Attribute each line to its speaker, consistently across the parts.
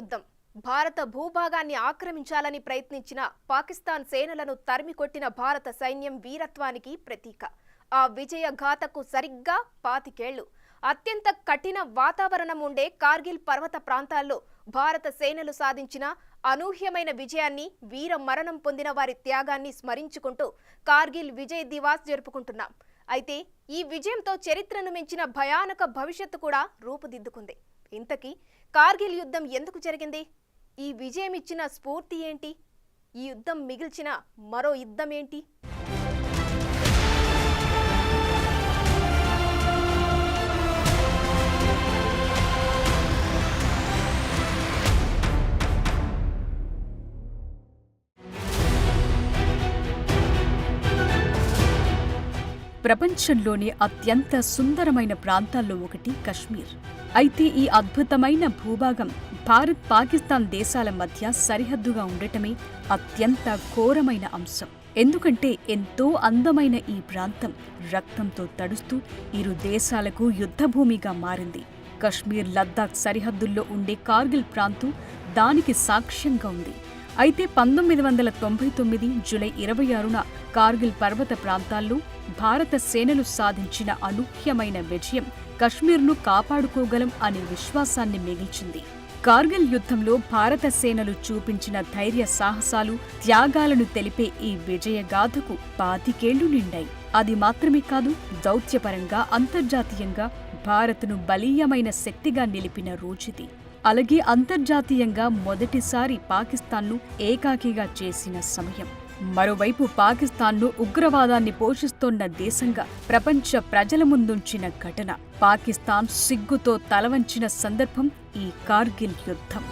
Speaker 1: యుద్ధం భారత భూభాగాన్ని ఆక్రమించాలని ప్రయత్నించిన పాకిస్తాన్ సేనలను తరిమికొట్టిన భారత సైన్యం వీరత్వానికి ప్రతీక. ఆ విజయ గాథకు సరిగ్గా 25 ఏళ్లు. అత్యంత కఠిన వాతావరణం ఉండే కార్గిల్ పర్వత ప్రాంతాల్లో భారత సేనలు సాధించిన అనూహ్యమైన విజయాన్ని, వీర మరణం పొందిన వారి త్యాగాన్ని స్మరించుకుంటూ కార్గిల్ విజయ్ దివాస్ జరుపుకుంటున్నాం. అయితే ఈ విజయంతో చరిత్రను మించిన భయానక భవిష్యత్తు కూడా రూపుదిద్దుకుంది. ఇంతకీ కార్గిల్ యుద్ధం ఎందుకు జరిగింది? ఈ విజయం ఇచ్చిన స్ఫూర్తి ఏంటి? ఈ యుద్ధం మిగిల్చిన మరో యుద్ధం ఏంటి?
Speaker 2: ప్రపంచంలోని అత్యంత సుందరమైన ప్రాంతాల్లో ఒకటి కశ్మీర్. అయితే ఈ అద్భుతమైన భూభాగం భారత్, పాకిస్తాన్ దేశాల మధ్య సరిహద్దుగా ఉండటమే అత్యంత ఘోరమైన అంశం. ఎందుకంటే ఎంతో అందమైన ఈ ప్రాంతం రక్తంతో తడుస్తూ ఇరు దేశాలకు యుద్ధభూమిగా మారింది. కశ్మీర్, లద్దాఖ్ సరిహద్దుల్లో ఉండే కార్గిల్ ప్రాంతం దానికి సాక్ష్యంగా ఉంది. అయితే 1999 జూలై 26న కార్గిల్ పర్వత ప్రాంతాల్లో భారత సేనలు సాధించిన అనూహ్యమైన విజయం కశ్మీర్ను కాపాడుకోగలం అనే విశ్వాసాన్ని మిగిల్చింది. కార్గిల్ యుద్ధంలో భారత సేనలు చూపించిన ధైర్య సాహసాలు, త్యాగాలను తెలిపే ఈ విజయగాథకు 25 ఏళ్లు నిండాయి. అది మాత్రమే కాదు, దౌత్యపరంగా, అంతర్జాతీయంగా భారత్ను బలీయమైన శక్తిగా నిలిపిన రోజుది. అలాగే అంతర్జాతీయంగా మొదటిసారి పాకిస్తాన్ను ఏకాకిగా చేసిన సమయం. మరోవైపు పాకిస్తాన్ను ఉగ్రవాదాన్ని పోషిస్తోన్న దేశంగా ప్రపంచ ప్రజల ముందుంచిన ఘటన. పాకిస్తాన్ సిగ్గుతో తలవంచిన సందర్భం ఈ కార్గిల్ యుద్ధం.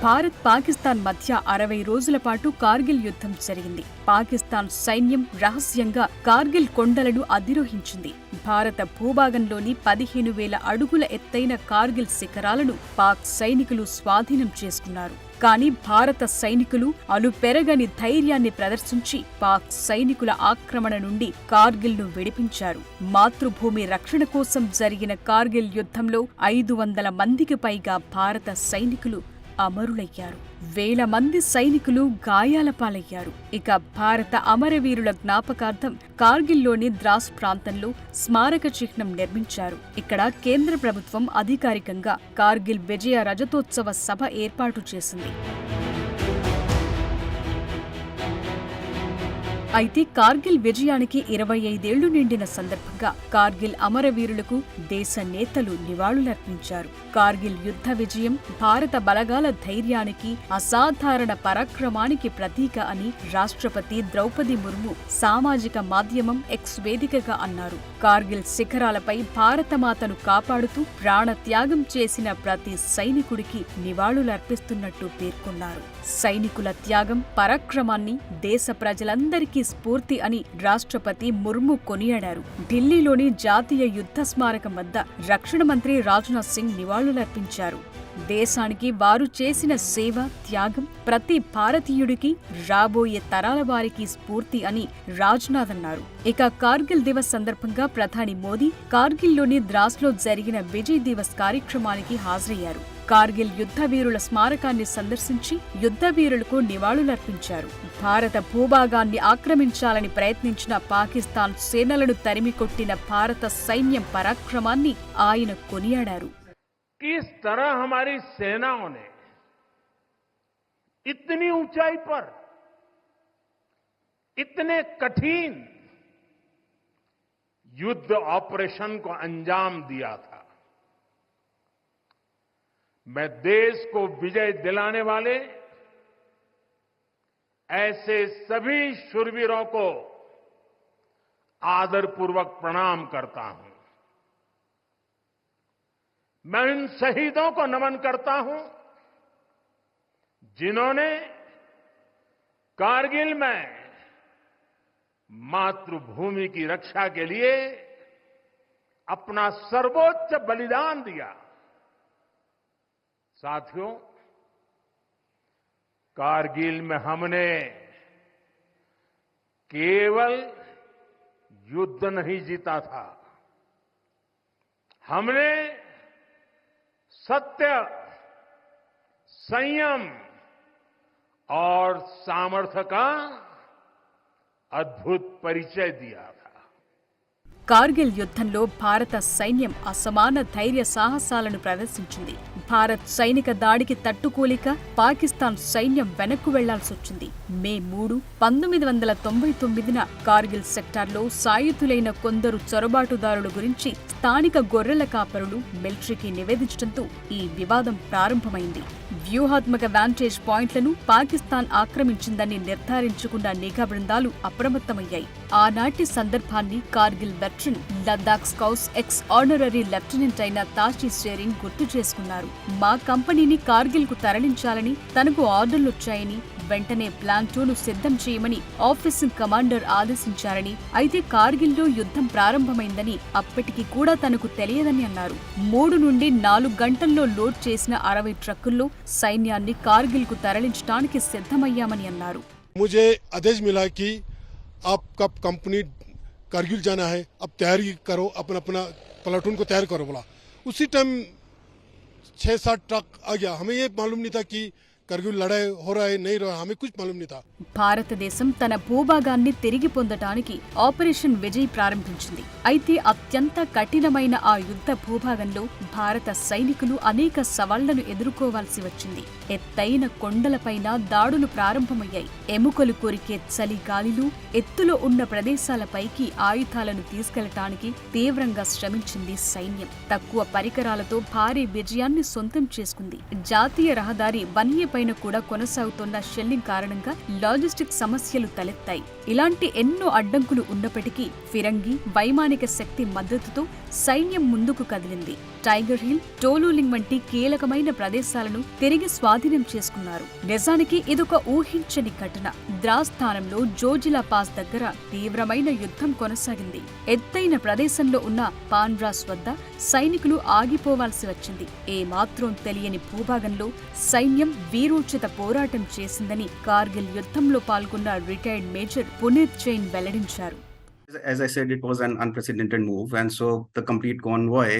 Speaker 2: భారత్, పాకిస్తాన్ మధ్య 60 రోజుల పాటు కార్గిల్ యుద్ధం జరిగింది. పాకిస్తాన్ సైన్యం రహస్యంగా కార్గిల్ కొండలను అధిరోహించింది. భారత భూభాగంలోని 15,000 అడుగుల ఎత్తైన కార్గిల్ శిఖరాలను పాక్ సైనికులు స్వాధీనం చేసుకున్నారు. కానీ భారత సైనికులు అలుపెరగని ధైర్యాన్ని ప్రదర్శించి పాక్ సైనికుల ఆక్రమణ నుండి కార్గిల్ను విడిపించారు. మాతృభూమి రక్షణ కోసం జరిగిన కార్గిల్ యుద్ధంలో 500 మందికి పైగా భారత సైనికులు అమరులయ్యారు. వేల మంది సైనికులు గాయాల పాలయ్యారు. ఇక భారత అమరవీరుల జ్ఞాపకార్థం కార్గిల్లోని ద్రాస్ ప్రాంతంలో స్మారక చిహ్నం నిర్మించారు. ఇక్కడ కేంద్ర ప్రభుత్వం అధికారికంగా కార్గిల్ విజయ రజతోత్సవ సభ ఏర్పాటు చేసింది. అయితే కార్గిల్ విజయానికి 25 ఏళ్లు నిండిన సందర్భంగా కార్గిల్ అమరవీరులకు దేశ నేతలు నివాళులర్పించారు. కార్గిల్ యుద్ధ విజయం భారత బలగాల ధైర్యానికి, అసాధారణ పరాక్రమానికి ప్రతీక అని రాష్ట్రపతి ద్రౌపది ముర్ము సామాజిక మాధ్యమం ఎక్స్ వేదికగా అన్నారు. కార్గిల్ శిఖరాలపై భారతమాతను కాపాడుతూ ప్రాణత్యాగం చేసిన ప్రతి సైనికుడికి నివాళులర్పిస్తున్నట్టు పేర్కొన్నారు. సైనికుల త్యాగం, పరాక్రమాన్ని దేశ ప్రజలందరికీ స్ఫూర్తి అని రాష్ట్రపతి ముర్ము కొనియాడారు. ఢిల్లీలోని జాతీయ యుద్ధ స్మారకం వద్ద రక్షణ మంత్రి రాజ్నాథ్ సింగ్ నివాళులర్పించారు. దేశానికి వారు చేసిన సేవ, త్యాగం ప్రతి భారతీయుడికి, రాబోయే తరాల వారికి స్ఫూర్తి అని రాజ్నాథ్ అన్నారు. ఇక కార్గిల్ దివస్ సందర్భంగా ప్రధాని మోదీ కార్గిల్లోని ద్రాస్లో జరిగిన విజయ్ దివస్ కార్యక్రమానికి హాజరయ్యారు. కార్గిల్ యుద్ధ వీరుల స్మారకాన్ని సందర్శించి యుద్ధ వీరులకు నివాళులర్పించారు. భారత భూభాగాన్ని ఆక్రమించాలని ప్రయత్నించిన పాకిస్తాన్ సేనలను తరిమికొట్టిన భారత సైన్యం పరాక్రమాన్ని ఆయన కొనియాడారు.
Speaker 3: किस तरह हमारी सेनाओं ने इतनी ऊंचाई पर इतने कठिन युद्ध ऑपरेशन को अंजाम दिया था। मैं देश को विजय दिलाने वाले ऐसे सभी शूरवीरों को आदरपूर्वक प्रणाम करता हूं। मैं उन शहीदों को नमन करता हूं जिन्होंने कारगिल में मातृभूमि की रक्षा के लिए अपना सर्वोच्च बलिदान दिया। साथियों, कारगिल में हमने केवल युद्ध नहीं जीता था, हमने सत्य, संयम और सामर्थ्य का अद्भुत परिचय दिया था।
Speaker 2: కార్గిల్ యుద్ధంలో భారత సైన్యం అసమాన ధైర్య సాహసాలను ప్రదర్శించింది. భారత్ సైనిక దాడికి తట్టుకోలేక పాకిస్తాన్ సైన్యం వెనక్కు వెళ్లాల్సొచ్చింది. మే 3, 1999న కార్గిల్ సెక్టార్లో సాయుధులైన కొందరు చొరబాటుదారుల గురించి స్థానిక గొర్రెల కాపరులు మిలిటరీకి నివేదించడంతో ఈ వివాదం ప్రారంభమైంది. వ్యూహాత్మక వాంటేజ్ పాయింట్లను పాకిస్తాన్ ఆక్రమించిందని నిర్ధారించుకున్న నిఘా బృందాలు అప్రమత్తమయ్యాయి. ఆనాటి సందర్భాన్ని Kargil veteran, Ladakh scouts X honorary lieutenant అయిన తాషి షేరింగ్ గుర్తు చేసుకున్నారు. మా కంపెనీని కార్గిల్ కు తరలించాలని తనకు ఆర్డర్లొచ్చాయని, వెంటనే ప్లాన్ 2ను సిద్ధం చేయమని ఆఫీసింగ్ కమాండర్ ఆదేశించారని, అయితే కార్గిల్లో యుద్ధం ప్రారంభమైందని అప్పటికి కూడా తనకు తెలియదని అన్నారు. 3 నుండి 4 గంటల్లో లోడ్ చేసిన 60 ట్రక్కుల్లో సైన్యాన్ని కార్గిల్ కు తరలించడానికి సిద్ధమయ్యామని అన్నారు.
Speaker 4: मुझे आदेश मिला कि आपका कंपनी कारगिल जाना है, अब तैयारी करो, अपना अपना प्लाटून को तैयार करो बोला. उसी टाइम 6-7 ट्रक आ गया. हमें ये मालूम नहीं था कि कारगिल लड़ाई हो रहा है नहीं रहा, हमें कुछ मालूम नहीं था.
Speaker 2: భారతదేశం తన భూభాగాన్ని తిరిగి పొందటానికి ఆపరేషన్ విజయ్ ప్రారంభించింది. అయితే అత్యంత కఠినమైన ఆ యుద్ధ భూభాగంలో భారత సైనికులు అనేక సవాళ్లను ఎదుర్కోవాల్సి వచ్చింది. ఎత్తైన కొండలపైన దాడులు ప్రారంభమయ్యాయి. ఎముకలు కొరికే చలి గాలిలు, ఎత్తులో ఉన్న ప్రదేశాలపైకి ఆయుధాలను తీసుకెళ్లటానికి తీవ్రంగా శ్రమించింది సైన్యం. తక్కువ పరికరాలతో భారీ విజయాన్ని సొంతం చేసుకుంది. జాతీయ రహదారి వన్యపైన కూడా కొనసాగుతున్న షెల్లింగ్ కారణంగా లాజిస్టిక్ సమస్యలు తలెత్తాయి. ఇలాంటి ఎన్నో అడ్డంకులు ఉన్నప్పటికీ ఫిరంగి వైమానిక శక్తి మద్దతుతో సైన్యం ముందుకు కదిలింది. టైగర్ హిల్, టోలులింగ్ వంటి కీలకమైన ప్రదేశాలను తిరిగి స్వాధీనం చేసుకున్నారు. నిజానికి ఇదొక ఊహించని ఘటన. ద్రాస్ స్థానంలో జోజిలా పాస్ దగ్గర తీవ్రమైన యుద్ధం కొనసాగింది. ఎత్తైన ప్రదేశంలో ఉన్న పాన్రాస్ వద్ద సైనికులు ఆగిపోవాల్సి వచ్చింది. ఏమాత్రం తెలియని భూభాగంలో సైన్యం వీరోచిత పోరాటం చేసిందని కార్గిల్ యుద్ధంలో పాల్గొన్న రిటైర్డ్ మేజర్ పునీత్ జైన్ వెల్లడించారు.
Speaker 5: As I said, it was an unprecedented move, and so the complete convoy,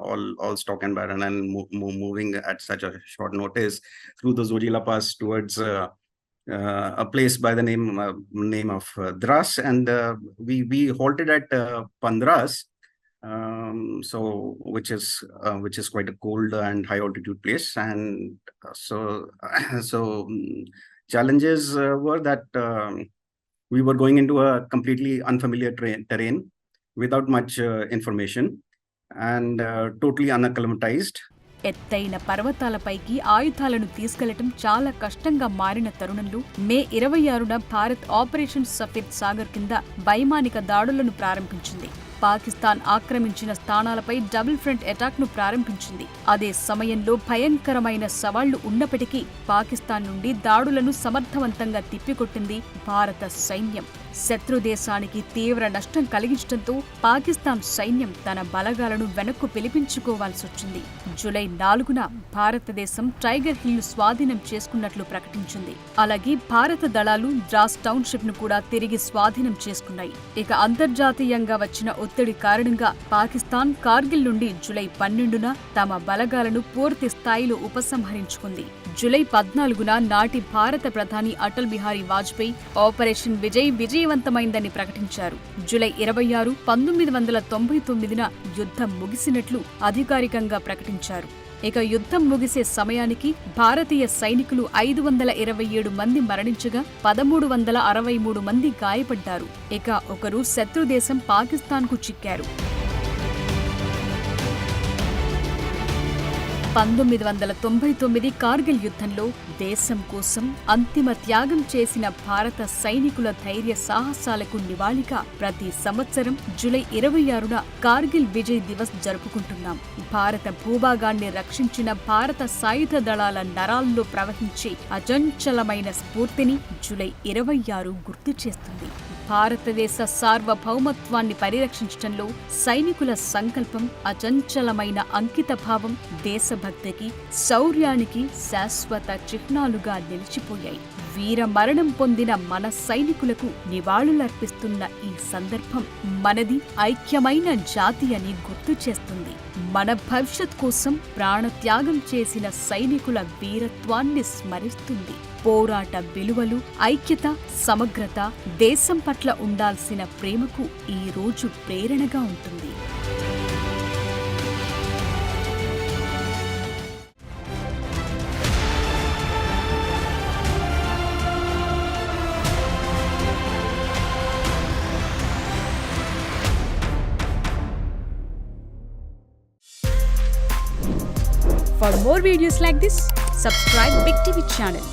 Speaker 5: all stock and barrel, and moving at such a short notice through the Zojila Pass towards a place by the name of Dras, and we halted at Pandras, so which is quite a cold and high altitude place, and so challenges were that. We were going into a completely unfamiliar terrain without much information and totally unacclimatized.
Speaker 2: ఎత్తైన పర్వతాలపైకి ఆయుధాలను తీసుకెళ్లటం చాలా కష్టంగా మారిన తరుణంలో మే 26న Bharat operation సఫేద్ Sagar కింద వైమానిక దాడులను ప్రారంభించింది. పాకిస్తాన్ ఆక్రమించిన స్థానాలపై డబుల్ ఫ్రంట్ అటాక్ ను ప్రారంభించింది. అదే సమయంలో భయంకరమైన సవాళ్లు ఉన్నప్పటికీ పాకిస్తాన్ నుండి దాడులను సమర్థవంతంగా తిప్పికొట్టింది భారత సైన్యం. శత్రు దేశానికి తీవ్ర నష్టం కలిగించడంతో పాకిస్తాన్ సైన్యం తన బలగాలను వెనక్కు పిలిపించుకోవాల్సొచ్చింది. జూలై 4న భారతదేశం టైగర్ హిల్ స్వాధీనం చేసుకున్నట్లు ప్రకటించింది. అలాగే భారత దళాలు ద్రాస్ టౌన్షిప్ ను కూడా తిరిగి స్వాధీనం చేసుకున్నాయి. ఇక అంతర్జాతీయంగా వచ్చిన ఒత్తిడి కారణంగా పాకిస్తాన్ కార్గిల్ నుండి జూలై 12న తమ బలగాలను పూర్తి స్థాయిలో ఉపసంహరించుకుంది. జూలై 14న నాటి భారత ప్రధాని అటల్ బిహారీ వాజ్పేయి ఆపరేషన్ విజయ్ విజయవంతమైందని ప్రకటించారు. జూలై 26, 1999న యుద్ధం ముగిసినట్లు అధికారికంగా ప్రకటించారు. ఇక యుద్ధం ముగిసే సమయానికి భారతీయ సైనికులు 527 మంది మరణించగా 1363 మంది గాయపడ్డారు. ఇక ఒకరు శత్రుదేశం పాకిస్తాన్కు చిక్కారు. 1999 కార్గిల్ యుద్ధంలో దేశం కోసం అంతిమ త్యాగం చేసిన భారత సైనికుల ధైర్య సాహసాలకు నివాళిగా ప్రతి సంవత్సరం జూలై 26న కార్గిల్ విజయ్ దివస్ జరుపుకుంటున్నాం. భారత భూభాగాన్ని రక్షించిన భారత సాయుధ దళాల నరాల్లో ప్రవహించే అచంచలమైన స్ఫూర్తిని జూలై 26 గుర్తు చేస్తుంది. భారతదేశ సార్వభౌమత్వాన్ని పరిరక్షించడంలో సైనికుల సంకల్పం, అచంచలమైన అంకితభావం దేశభక్తికి, శౌర్యానికి శాశ్వత చిహ్నాలుగా నిలిచిపోయాయి. వీర మరణం పొందిన మన సైనికులకు నివాళులర్పిస్తున్న ఈ సందర్భం మనది ఐక్యమైన జాతి అని గుర్తు చేస్తుంది. మన భవిష్యత్ కోసం ప్రాణత్యాగం చేసిన సైనికుల వీరత్వాన్ని స్మరిస్తుంది. పోరాట విలువలు, ఐక్యత, సమగ్రత, దేశం పట్ల ఉండాల్సిన ప్రేమకు ఈ రోజు ప్రేరణగా ఉంటుంది. For more videos like this, subscribe Big TV channel.